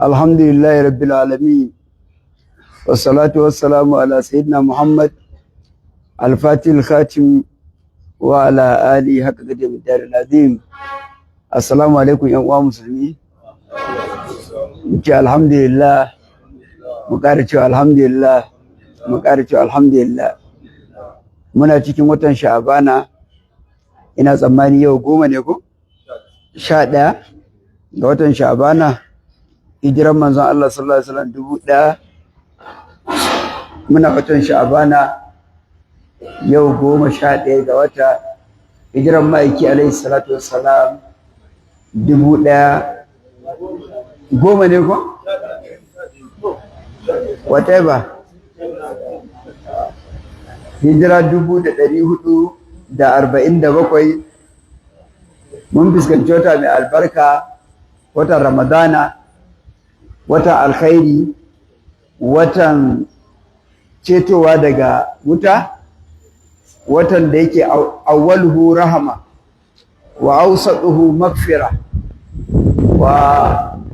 الحمد لله رب العالمين والصلاة والسلام على سيدنا محمد الفاتح الخاتم وعلى آله حق قدر الدار العظيم. السلام عليكم يا أخوة مسلمين. الحمد لله مقارنة الحمد لله مقارنة الحمد لله. muna cikin watan Sha'bana, ina tsammani yau 10 ne ko 11 ga watan Sha'bana, hijiran manzon Allah sallallahu alaihi wasallam 1000. Muna watan Sha'bana yau 11 ga wata, hijiran ma'aiki alaihi salatu wassalam 1000. 10 ne ko whatever, hijira 1447. mun fuskanci wata mai albarka, watan Ramadana, watan alkhairi, watan cetowa daga wuta, watan da yake awwaluhu rahama wa awsatuhu maghfira wa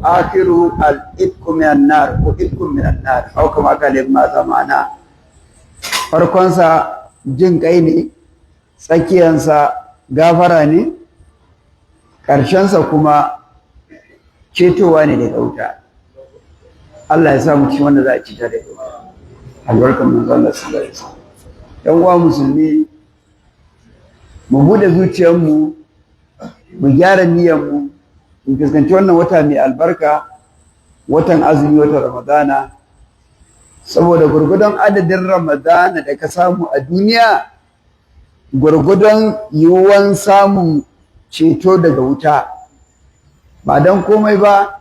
akhiruhu al-itqu minan nar wa itqu minan nar, au kama kalin ma zamana. Farkonsa jin kai ne, tsakiyansa gafara ne, ƙarshensa kuma cetowa ne daga wuta. Allah ya samu ci wanda za a cita daga wuta, albarkar manzo Allah sallallahu alaihi wasallam. Yan uwa musulmi, mu bude zuciyarmu, mu gyara niyyarmu, mu fuskanci wannan wata mai albarka, watan azumi, watan Ramadana. Saboda gurgudan adadin Ramadana da ka samu a duniya, gurgudan yiwuwan samun ceto daga wuta. Ba don komai ba,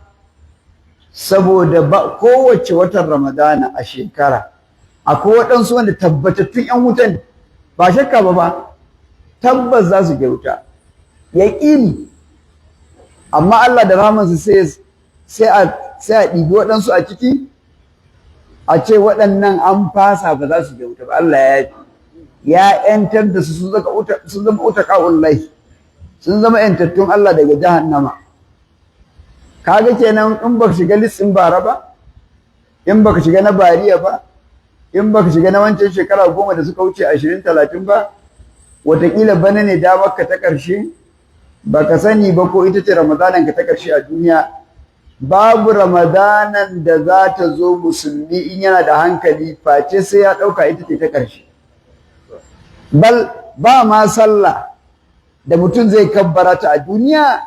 saboda ba kowace watan Ramadana a shekara akwai waɗansu wanda tabbatattun 'yan wutan, ba shakka ba tabbas za su je wuta, yaƙini. Amma Allah da rahamansa sai a ɗibi waɗansu a ciki, a ce waɗannan an fasa ba za su je wuta ba. Allah ya ‘yantar da su, sun zama utaqa'ullahi, sun zama ‘yantattun Allah daga jahannama. Kaga kenan in baka shiga listin bara ba, in baka shiga na bariya ba, in baka shiga na wancan shekara 10 da suka wuce 20-30 ba, wataƙila bana ne damarka ta ƙarshe, baka sani ba ko ita ce Ramadananka ta ƙarshe a duniya. Babu Ramadanan da za ta zo musulmi in yana da hankali face sai ya ɗauka ita ce ta ƙarshe. Ba ma sallah da mutum zai kabbara ta a duniya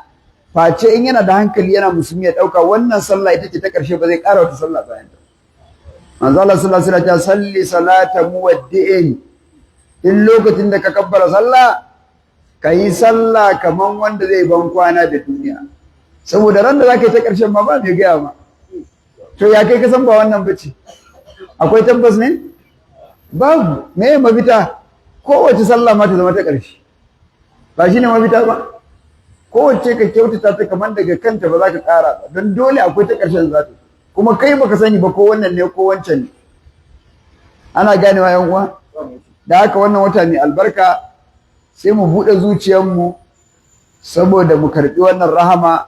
face in yana da hankali yana musulmi ya ɗauka wannan sallah ita ce ta ƙarshe, ba zai ƙara wata sallah bayan ta. Manzo Allah sallallahu alaihi wasallam ya salli salata muwaddi'in, in lokacin da ka kabbara sallah kayi sallah kaman wanda zai ban kwana da duniya. Saboda ran da za ka yi ta ƙarshen ma ba mai gaya ma, to ya kai ka san ba wannan bace? Akwai tabbas ne? Babu. Me mafita? Kowace sallah ma ta zama ta ƙarshe, ba shi ne mafita ba? Kowace ka kyautata ta kamar daga kanta ba za ka ƙara ba, don dole akwai ta ƙarshen za ta, kuma kai baka sani ba ko wannan ne ko wancan ne. Ana ganewa yan uwa? Da haka wannan wata mai albarka sai mu buɗe zuciyarmu saboda mu karɓi wannan rahama.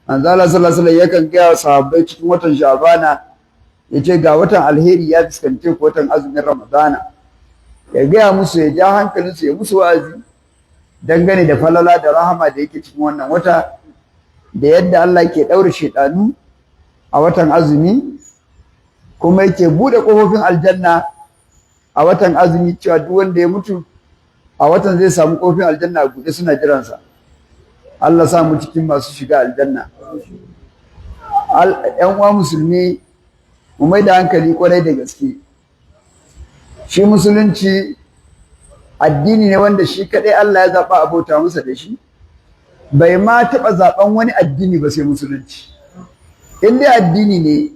Manzo Allah sallallahu alaihi wasallam yakan gaya sahabbai cikin watan Sha'bana, yace ga watan alheri ya fuskante ku, watan azumin Ramadana. Ya gaya musu, ya ja hankalinsu, ya musu wa'azi dangane da falala da rahama da yake cikin wannan wata, da yadda Allah ke daure shedanu a watan azumi, kuma yake bude kofofin aljanna a watan azumi, cewa duk wanda ya mutu a watan zai samu kofofin aljanna a buɗe suna jiransa. Allah sa mu cikin masu shiga aljanna. ‘Yan uwa musulmi, mu mai da hankali kwarai da gaske. Shi musulunci addini ne wanda shi kaɗai Allah ya zaɓa abota masa da shi, bai ma taɓa zaɓen wani addini ba sai musulunci. In dai addini ne,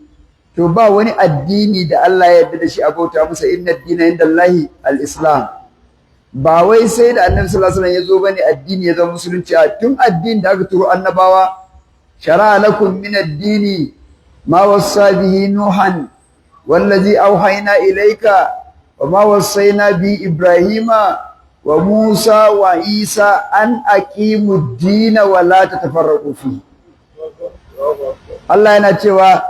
to ba wani addini da Allah ya yarda da shi abota masa, inna ad-dina indallahi al-islam. Ba wai sai da annabi sallallahu alaihi wasallam ya zo bane addini ya zama musulunci. A tun addini da aka turo annabawa, shara'a lakum min ad-dini ma wassa bihi nuhan wallazi auhayna ilayka wa ma wassayna bi ibrahima wa musa wa isa an aqimu ad-dina wa la tatafarraqu fi. Allah yana cewa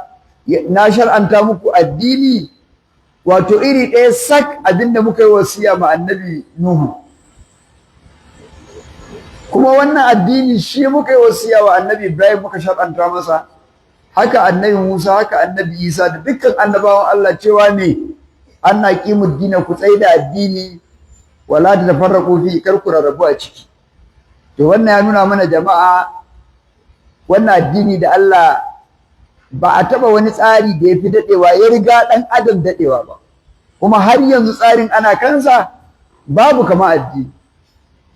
na shar'anta muku addini wato iri ɗaya sak abinda muka yi wasiya ma annabi Nuhu, kuma wannan addini shi muka yi wasiya wa annabi Ibrahim muka shar'anta masa, haka annabi Musa, haka annabi Isa da dukkan annabawan Allah cewa ne anna qimud dina, ku tsaida addini wala tafarraqu fi, kar ku rarrabu a ciki. To wannan ya nuna mana jama'a, wannan addini da Allah ba a taba wani tsari da ya fi dadewa ya riga dan adam dadewa ba, kuma har yanzu tsarin ana kansa, babu kama addini.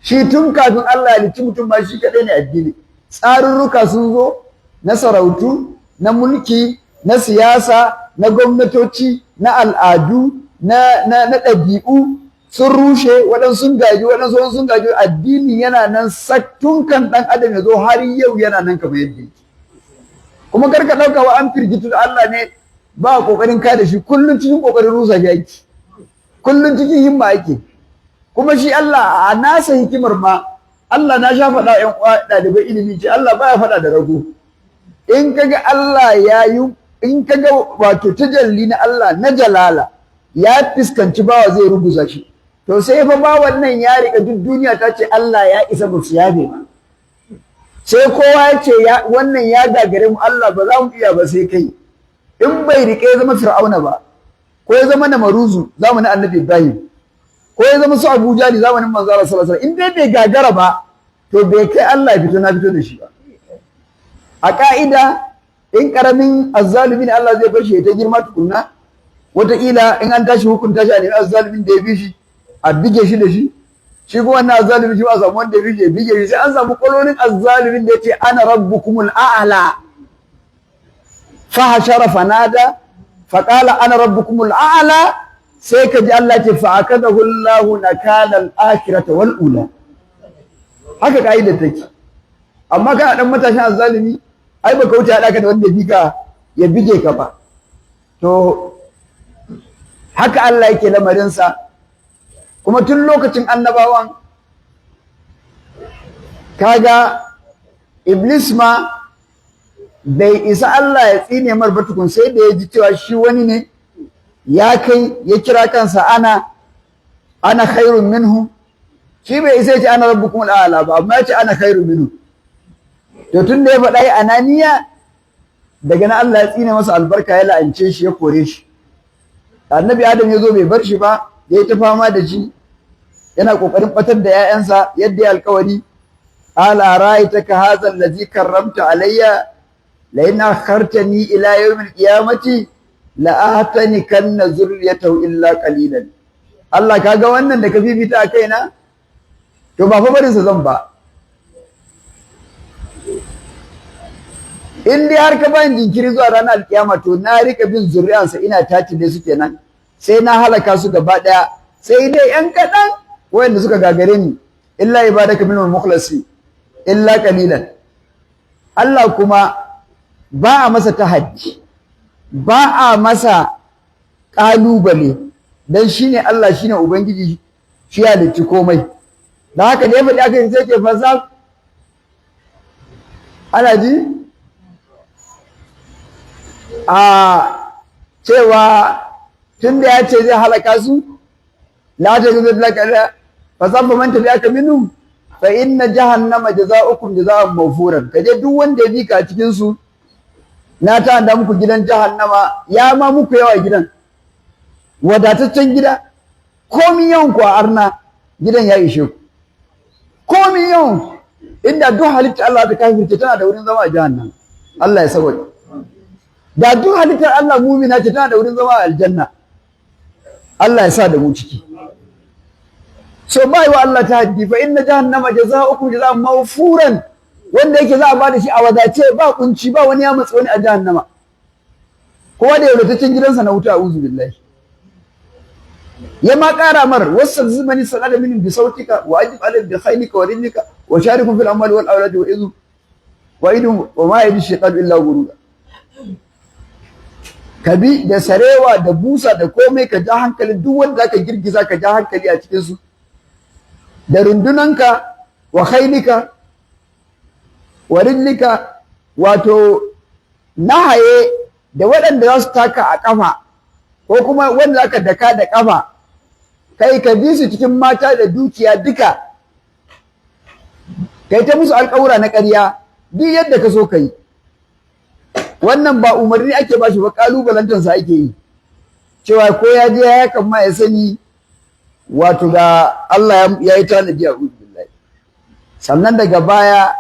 Shi tun kafin Allah ya halicci mutum ma shi kadai ne addini. Tsarurruka sun zo na sarautu, na mulki, na siyasa, na gwamnatoci, na al'adu, na ɗabi'u sun rushe, waɗansu sun gaji, waɗansu sun gaji. Addini yana nan sak tun kan ɗan adam ya zo har yau yana nan kamar yadda yake. Kuma kar ka ɗauka wa an firgitu da Allah ne ba ƙoƙarin kada shi, kullum cikin ƙoƙarin rusa shi ake, kullum cikin himma ake. Kuma shi Allah a nasa hikimar ma, Allah na sha faɗa ƴan uwa ɗalibai ilimi ce Allah baya faɗa da rago. In kaga Allah ya yi, in kaga wato tajalli na Allah na jalala ya fiskanci bawa zai rubuza shi, to sai fa bawan nan ya riƙa duk duniya ta ce Allah ya isa ba su yabe ba. Sai kowa ya ce wannan ya gagare mu Allah ba za mu iya ba sai kai. In bai riƙe ya zama Fir'auna ba, ko ya zama Namaruzu zamanin Annabi Ibrahim, ko ya zama su Abu Jali zamanin Manzo Allah sallallahu alaihi wasallam, in dai bai gagara ba to bai kai Allah ya fito na fito da shi ba. A ka'ida in karamin azzalumi ne Allah zai bar shi ya ta girma tukunna, wataƙila in an tashi hukunta shi a nemi azzalumin da ya bi shi a bige shi da shi, shi kuma wannan azzalumin shi ba a samu wanda ya bi shi ya bige shi, sai an samu kololin azzalumin da ya ce ana rabbukumul a'la fa hashara fanada fa qala ana rabbukumul a'la, sai ka ji Allah ce fa akadahu Allahu nakala al-akhirata wal ula. Haka kaidar take. Amma kana dan matashin azzalumi, ai baka wuce haɗa ka da wanda fika ya bige ka ba. To haka Allah yake lamarinsa, kuma tun lokacin annabawan kaga Iblis ma bai isa Allah ya tsine mar ba tukun, sai da ya ji cewa shi wani ne, ya kai ya kira kansa ana khairun minhu. Shi bai isa ya ce ana rabbukumul a'la ba, amma ya ce ana khairun minhu. To tun da ya faɗa ya ananiya, daga nan Allah ya tsine masa albarka, ya la'ance shi, ya kore shi. Annabi Adam ya zo bai bar shi ba, ya yi ta fama da shi, yana ƙoƙarin ɓatar da 'ya'yansa yadda ya alƙawari. Ala ra'aytaka hadha allazi karramta alayya la in akhartani ila yawmil qiyamati la ahtanikanna zurriyatahu illa qalilan. Allah kaga wannan da ka fifita a kaina, to ba fa barinsa zan ba. In dai har ka bayan jinkiri zuwa ranar alkiyama, to na rika bin zuri'ansa ina tace ne suke nan, sai na halaka su gaba daya, sai dai yan kaɗan wayanda suka gagare ni, illa ibadaka minal mukhlasi illa qalilan. Allah kuma ba a masa tahaddi, ba a masa kalubale, dan shine Allah, shine ubangiji, shi ya halicci komai. Da haka da ya faɗi aka yi sai ke fasa ana ji a cewa tun da ya ce zai halaka su, la ta zuwa laka fa sabba man tabi'aka minhum fa inna jahannama jazaa'ukum jazaa'an mawfuran. Kaje duk wanda ya bi ka cikin su, na ta da muku gidan jahannama, ya ma muku yawa gidan, wadataccen gida, komi yawan ku a arna gidan ya ishe ku, komi yawan. Inda duk halitta Allah ta kafirce tana da wurin zama a jahannama, Allah ya saboda. Da duk halittar Allah mumina ce tana da wurin zama a aljanna, Allah ya sa da mu ciki. So bai wa Allah ta haddi, fa inna jahannama jazaa'ukum jazaa'an mawfuran, wanda yake za a bada shi a wadace, ba kunci, ba wani ya matsa wani a jahannama, kowa da yaudataccen gidansa na wuta, a'udhu billahi. Ya ma ƙara mar wasu zumani salada min bi sautika wa ajib alayhi bi khaylika wa rijlika wa sharikum fil amwali wal awladi wa idhu wa idhu wa ma yadi shaytan illa ghurura. Ka bi da sarewa da busa da komai, ka ja hankalin duk wanda zaka girgiza, ka ja hankali a cikin su, da rundunanka wa khaylika wa rijlika, wato na haye da waɗanda za su taka a ƙafa ko kuma wanda aka daka da ƙafa, kai ka bi su cikin mata da dukiya duka, kai ta musu alƙawura na ƙarya duk yadda ka so ka yi. Wannan ba umarni ake ba shi ba, ƙalubalantarsa ake yi, cewa ko ya je ya kan ma ya sani wato ga Allah ya yi tanadi a billahi. Sannan daga baya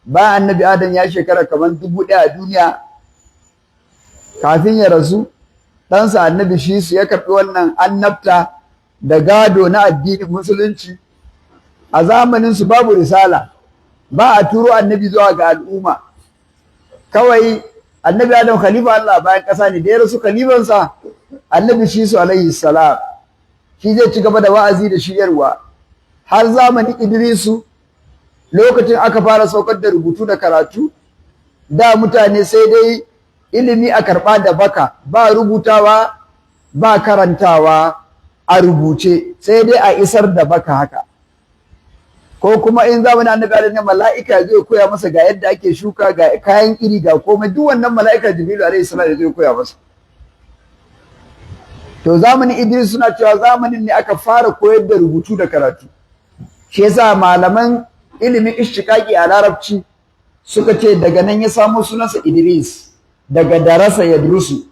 annabi Adam ya shekara kamar 1000 a duniya kafin ya rasu, ɗansa annabi Shisu ya karɓi wannan annabta da gado na addinin musulunci. A zamaninsu babu risala, ba a turo annabi zuwa ga al'umma, kawai annabi Adam khalifa Allah bayan ƙasa ne, da ya rasu khalifansa annabi Shisu alaihi salam shi zai ci gaba da wa'azi da shiryarwa har zamanin Idrisu, lokacin aka fara saukar da rubutu da karatu. Da mutane sai dai ilimi a karɓa da baka, ba rubutawa ba karantawa a rubuce, sai dai a isar da baka haka. Ko kuma in zamanin annabi Adam ne, mala'ika zai koya masa ga yadda ake shuka, ga kayan iri, ga komai, duk wannan mala'ika Jibrilu alaihi salam zai koya masa. To zamanin Idris suna cewa zamanin ne aka fara koyar da rubutu da karatu. Shi yasa malaman ilimin ishtiqaqi a Larabci suka ce daga nan ya samo sunansa Idris, daga darasa ya durusu,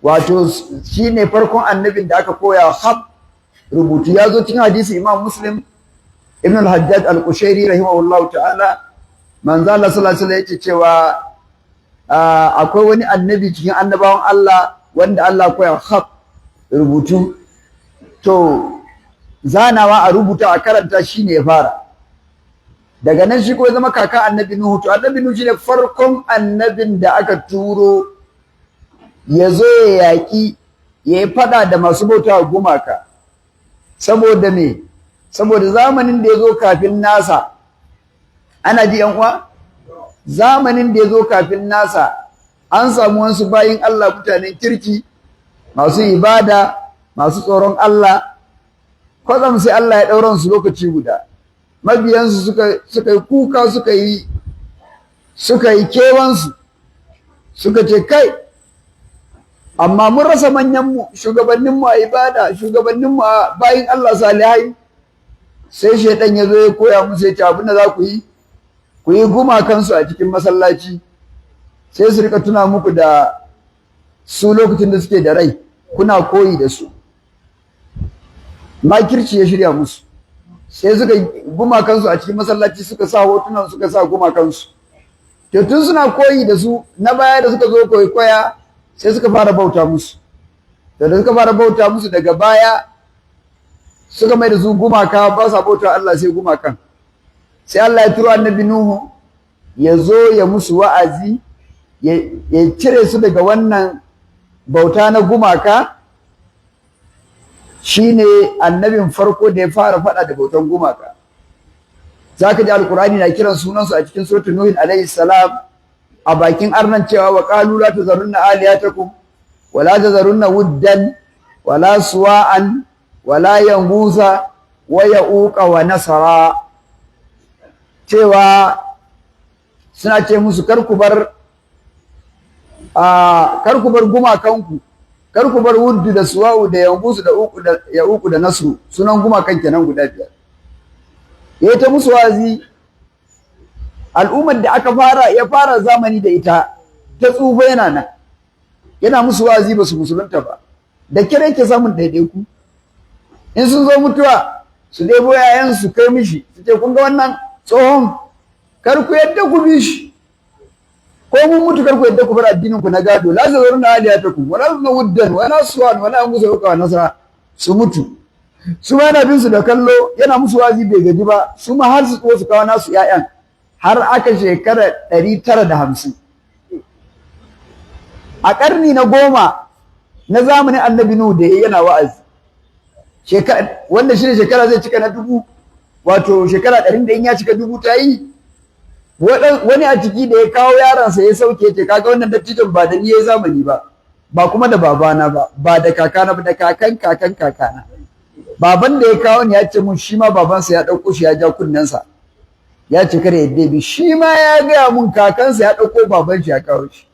wato shine farkon annabin da aka koya har rubutu. Ya zo cikin hadisi Imam Muslim, Ibn al-Hajjaj al-Qushairi rahimahullahu ta'ala, manzo Allah sallallahu alaihi wasallam yake cewa akwai wani annabi cikin annabawan Allah wanda Allah koya har rubutu, to zanawa a rubuta a karanta shine ya fara. Daga nan shi ko ya zama kaka annabi Nuhu. To annabi Nuhu shine farkon annabin da aka turo ya zo ya yaƙi, ya yi faɗa da masu bauta wa gumaka. Saboda me? Saboda zamanin da ya zo kafin nasa, ana ji yan uwa? Zamanin da ya zo kafin nasa an samu wasu bayin Allah mutanen kirki, masu ibada, masu tsoron Allah. Kwatsam sai Allah ya ɗauran su lokaci guda. Mabiyansu suka yi kuka, suka yi kewansu, suka ce kai, amma mun rasa manyanmu, shugabanninmu a ibada, shugabanninmu a bayin Allah salihai. Sai shaidan ya zo ya koya musu, ya ce abin da za ku yi gumakansu a cikin masallaci, sai su rika tuna muku da su lokacin da suke da rai, kuna koyi da su. Makirci ya shirya musu, sai suka gumakansu a cikin masallaci, suka sa hotunan, suka sa gumakansu. To tun suna koyi da su, na baya da suka zo koya sai suka fara bauta musu. Da suka fara bauta musu, daga baya suka mai da su gumaka, ba sa bauta Allah sai gumakan. Sai Allah ya turo annabi Nuhu ya zo ya musu wa'azi, ya cire su daga wannan bauta na gumaka. Shine annabin farko da ya fara faɗa da bautan gumaka. Zaka ji alqur'ani na kiran sunansu a cikin suratul nuh alayhi salam, a bakin arnan cewa wa qalu la tazarunna aliyatakum wa la tazarunna wuddan wa la suwa'an wa la yanguza wa ya'uqa wa nasara. Cewa suna ce musu kar ku bar gumakanku, kar ku bar wuddu da suwa'u da yangusu da ya'uqu da nasru, sunan gumakan kenan guda 5. Ya ta musu wazi. Al'ummar da ya fara zamani da ita ta tsufa yana nan, yana musu wazi, ba su musulunta ba. Da kire yake samun ɗaiɗaiku, in sun zo mutuwa su ɗebo yayan su kai mishi, su ce kun ga wannan tsohon, kar ku yadda ku bi shi, ko mun mutu kar ku yadda ku bar addinin ku na gado. La tazarunna aliyatakum wa la tazarunna wuddan wa la suwan wa la yangusa wa nasra. Su mutu, su ma yana bin su da kallo, yana musu wazi bai gaji ba, su ma har su tso su kawo nasu ƴaƴan, har aka shekara 950. A ƙarni na 10 na zamanin annabi Nuhu da yana wa'azi, wanda shi ne shekara zai cika na 1000, wato shekara 100 da in ya cika 1000 ta yi. Wani a ciki da ya kawo yaransa ya sauke, ce kaga wannan dattijon ba da ni yayi zamani ba kuma da babana ba da kakana ba, da kakan kakana. Baban da ya kawo ni ya ce mun shi ma babansa ya ɗauko shi ya ja kunnensa, ya ce kare yadda bi, shi ma ya gaya mun kakansa ya ɗauko baban shi ya kawo shi,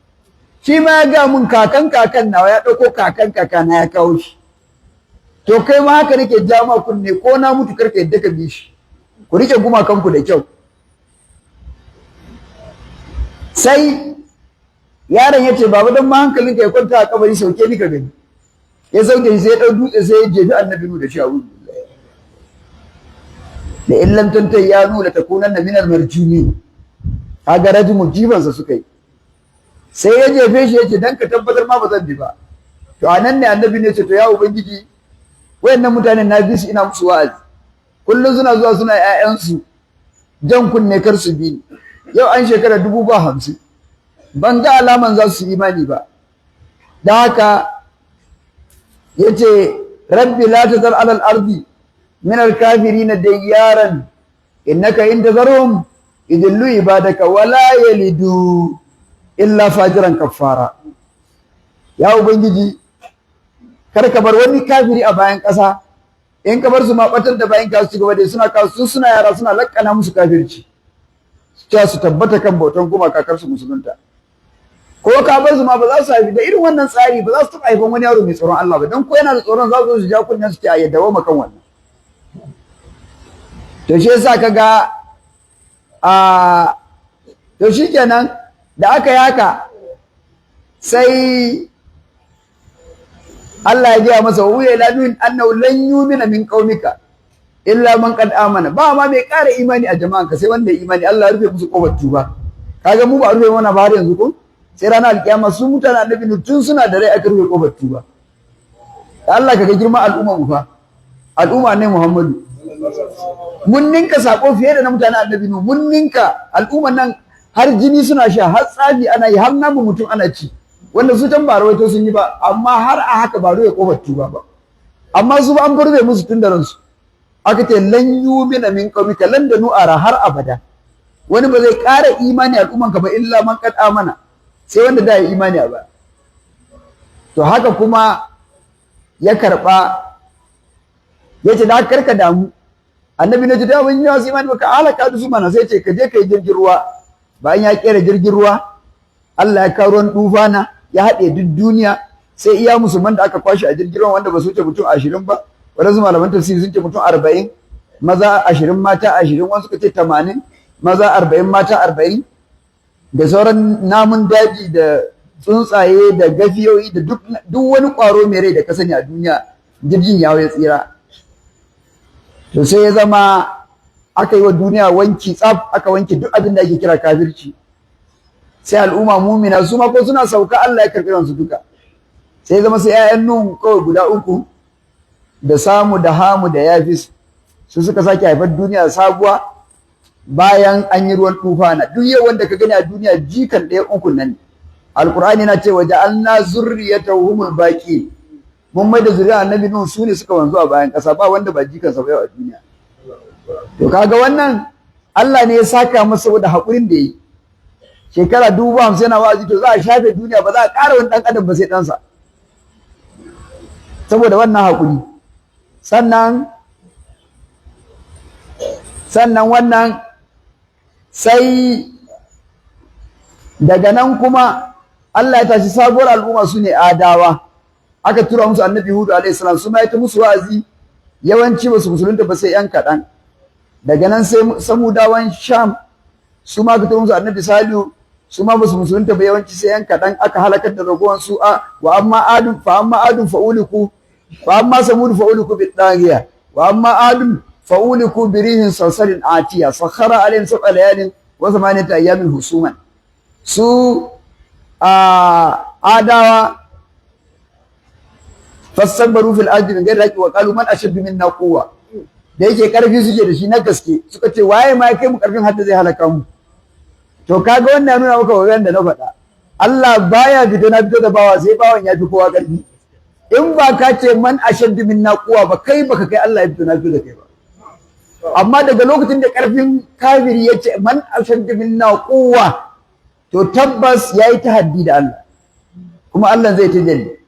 shi ma ya gaya mun kakan nawa ya ɗauko kakan kakana ya kawo shi. To kai ma haka nake ja ma kunne, ko na mutu karka yadda ka bi shi, ku rike gumakanku da kyau. Sai yaron ya ce baba don ma hankalinka ya kwanta a kabari, sauke ni ka gani. Ya sauke shi sai ya ɗau dutse sai ya jefi annabi Nuhu da shi a wuri. Da in lam tantahi ya Nuhu latakunanna minal marjumin. Kaga rajmu jibansa suka yi. Sai ya jefe shi yace dan ka tabbatar ma ba zan bi ba. To anan ne annabi ne ce to ya ubangiji wayannan mutanen na bi su ina musu wa'azi. Kullun suna zuwa suna ƴaƴansu jan kunne kar su bi ni. Yau an shekara 50 ban ga alaman za su imani ba. Da haka yace rabbi la tazar alal ardi min al kafirin dayyaran innaka in tazarhum idillu ibadaka wala yalidu illa fajiran kafara. Ya ubangiji kar ka bar wani kafiri a bayan ƙasa, in ka bar su ma batar da bayan ka su gaba da suna kawo suna yara suna lakkana musu kafirci, cewa su tabbata kan bautan kuma kakar su musulunta. Ko ka bar su ma ba za su haifi da irin wannan tsari, ba za su taɓa haifan wani yaro mai tsoron Allah ba, don ko yana da tsoron za su ja kunnen su ce a yadda wa makan wannan. To shi yasa kaga to shikenan da aka yaka sai Allah ya gaya masa wa ya lamin annahu lan yu'mina min qaumika illa man qad amana. Ba ma mai ƙara imani a jama'anka sai wanda ya imani. Allah ya rufe musu kofar tuba. Kaga mu ba a rufe mana ba har yanzu ko? Sai ranar alkiyama su mutanen annabi tun suna da rai aka rufe kofar tuba. Allah kaga girman al'umma mu fa. Al'umma ne Muhammadu. Mun ninka sako fiye da na mutanen annabi mun ninka al'umman nan, har jini suna sha, har tsafi ana yi, har namu mutum ana ci, wanda su can ba rawaito sun yi ba, amma har a haka ba rufe kofar tuba ba. Amma su ba an rufe musu tun da ransu. Aka ce lan yu'mina min qaumika lan da nu'ara har abada. Wani ba zai ƙara imani al'umman ka ba illa man qad amana, sai wanda da ya imani a ba. To haka kuma ya karba, yace da karka damu. Annabi na ji da mun yi wasu imani baka halaka su mana, sai ce ka je kai jirgin ruwa. Bayan ya kera jirgin ruwa, Allah ya kawo ruwan tufana ya haɗe duk duniya, sai iya musulman da aka kwashe a jirgin ruwa wanda ba su wuce mutum 20 ba, wadansu malaman tafsiri sun ce mutum 40, maza 20 mata 20, wasu suka ce 80, maza 40 mata 40, da sauran namun daji da tsuntsaye da gafiyoyi da duk wani ƙwaro mai rai da ka sani a duniya, jirgin ya tsira. To sai ya zama aka yi wa duniya wanki tsaf, aka wanke duk abin da ake kira kafirci. Sai al'umma mumina su ma ko suna sauka Allah ya karɓi ransu duka. Sai ya zama sai ƴaƴan Nuhu kawai guda 3 da Samu da Hamu da Yafis su suka sake haifar duniya sabuwa bayan an yi ruwan tufana. Duk yau wanda ka gani a duniya jikan ɗaya 3 nan ne. Alƙur'ani na ce waja'alna zurriyatahumul baqi. Mun mai da zuriya annabi Nuhu su ne suka wanzu a bayan ƙasa, ba wanda ba jikansa ba yau a duniya. To kaga wannan Allah ne ya saka masa saboda haƙurin da yi. Shekara 50 yana wa'azi, to za a shafe duniya, ba za a ƙara wani ɗan adam ba sai ɗansa. Saboda wannan haƙuri. Sannan wannan sai daga nan kuma Allah ya tashi sabuwar al'umma su ne Adawa. Aka tura musu annabi Hudu alaihi salam, su ma ya ta musu wa'azi, yawanci ba su musulunta ba sai 'yan kaɗan. Daga nan sai Samudawan Sham su ma aka tura musu annabi Salihu, su ma ba su musulunta ba yawanci sai 'yan kaɗan, aka halakar da ragowar su. Wa amma adun fa'uliku, wa amma samud fa'uliku bi taghiya, wa amma adun fa'uliku bi rihin sarsarin atiya sakhara alaihim sab'a layalin wa thamaniyata ayyamin husuman. Su Adawa fastakbaru fil ardi min ghairi haqqin wa qalu man ashaddu minna quwwa. Da yake karfi suke da shi na gaske, suka ce waye ma ya kai mu karfin hadda zai halaka mu. To kaga wannan nuna maka wayan da na faɗa, Allah baya fito na fito da bawa sai bawan ya fi kowa karfi. In ba ka ce man ashaddu minna quwwa ba, kai baka kai Allah ya fito na fito da kai ba. Amma daga lokacin da karfin kafiri ya ce man ashaddu minna quwwa, to tabbas yayi tahaddi da Allah, kuma Allah zai tajalli.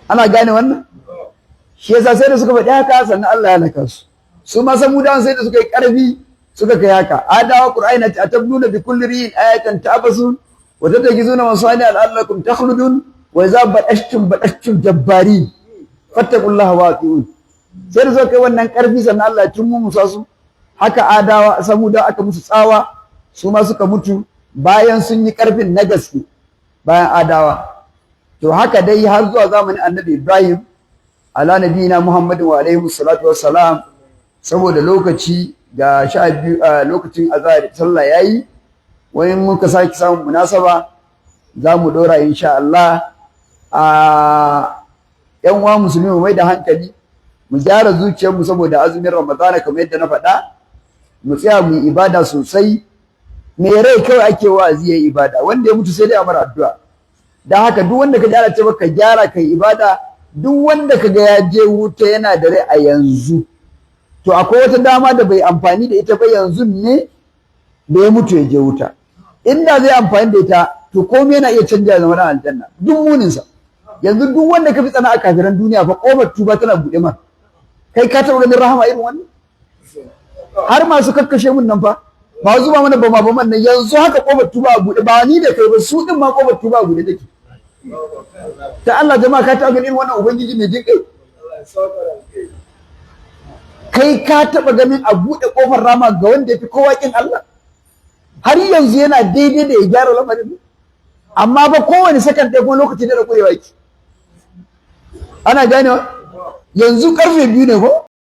Ana gane wannan? Shi yasa sai da suka faɗi haka sannan Allah ya halaka su. Su ma Samudawan sai da suka yi ƙarfi suka kai haka. Adawa Qur'ani na ta tabnuna bi kulli ri'in ayatan ta'basun wa tatajizuna masani la'allakum takhludun wa idza badashtum jabbari fattaqullaha wa atiun. Sai da suka kai wannan karfi sannan Allah ya tummu musa su. Haka Adawa Samuda aka musu tsawa su ma suka mutu bayan sun yi karfin na gaske bayan Adawa. To haka dai har zuwa zamanin Annabi Ibrahim ala nabiyina Muhammadin wa alaihi salatu wassalam, saboda lokaci ga 12 lokacin azhar sallah yayi, wani muka saki samun munasaba zamu dora insha Allah. Yan uwa musulmi mu mai da hankali mu gyara zuciyarmu saboda azumin Ramadana kamar yadda na faɗa, mu tsaya mu ibada sosai. Me rai kawai ake wa'azi yayi ibada, wanda ya mutu sai dai a mara addu'a. Dan haka duk wanda ka gyara ce baka gyara kai ibada, duk wanda kaga ya je wuta yana da rai a yanzu, to akwai wata dama da bai amfani da ita ba yanzu ne da ya mutu ya je wuta. Inda zai amfani da ita to komai yana iya canja zama na aljanna duk muninsa. Yanzu duk wanda ka fi tsana a kafiran duniya fa kofar tuba tana buɗe ma. Kai ka taɓa ganin rahama irin wannan? Har masu kakkashe mun nan fa ba zuba mana ba man nan yanzu haka kofar tuba a buɗe, ba ni da kai ba su din ma kofar tuba a buɗe take. Ta Allah jama'a ka taɓa ganin wannan ubangiji mai jin kai ka taɓa ganin a buɗe kofar rama ga wanda ya fi kowa kin Allah? Har yanzu yana daidai da ya gyara lamarin, amma ba kowane sakan ɗaya kuma lokaci da ƙurewa yake. Ana ganewa yanzu karfe 2 ne ko